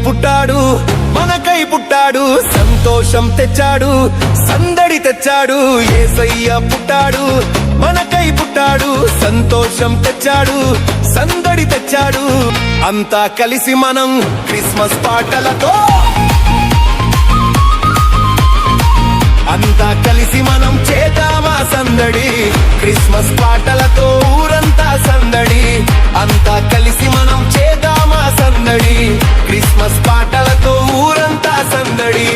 పుట్టాడు, మనకై పుట్టాడు, సంతోషం తెచ్చాడు, సందడి తెచ్చాడు. యేసయ్య పుట్టాడు, మనకై పుట్టాడు, సంతోషం తెచ్చాడు, సందడి తెచ్చాడు. అంతా కలిసి మనం క్రిస్మస్ పాటలతో, అంతా కలిసి మనం చేద్దామా సందడి, క్రిస్మస్ పాటలతో ఊరంతా సందడి. అంతా కలిసి మనం చేద్దామా సందడి, క్రిస్మస్ పాటలతో ఊరంతా సందడి.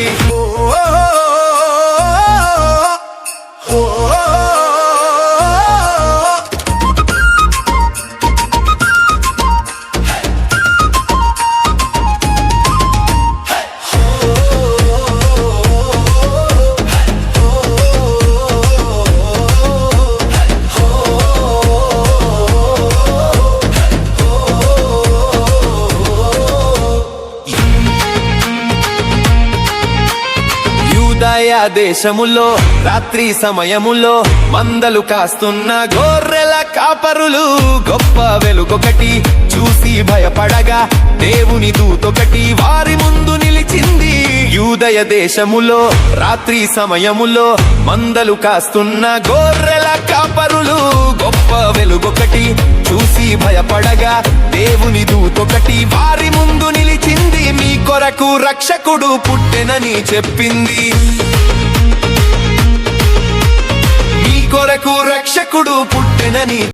యూదయ దేశములో రాత్రి సమయములో మందలు కాస్తున్న గొర్రెల కాపరులు గొప్ప వెలుగొకటి చూసి భయపడగా దేవుని దూతొకటి వారి ముందు నిలిచింది. యూదయ దేశములో రాత్రి సమయములో మందలు కాస్తున్న గొర్రెల కాపరులు గొప్ప వెలుగొకటి చూసి భయపడగా దేవుని దూతొకటి వారి ముందు నిలిచింది. మీ కొరకు రక్షకుడు పుట్టెనని చెప్పింది, మీ కొరకు రక్షకుడు పుట్టెనని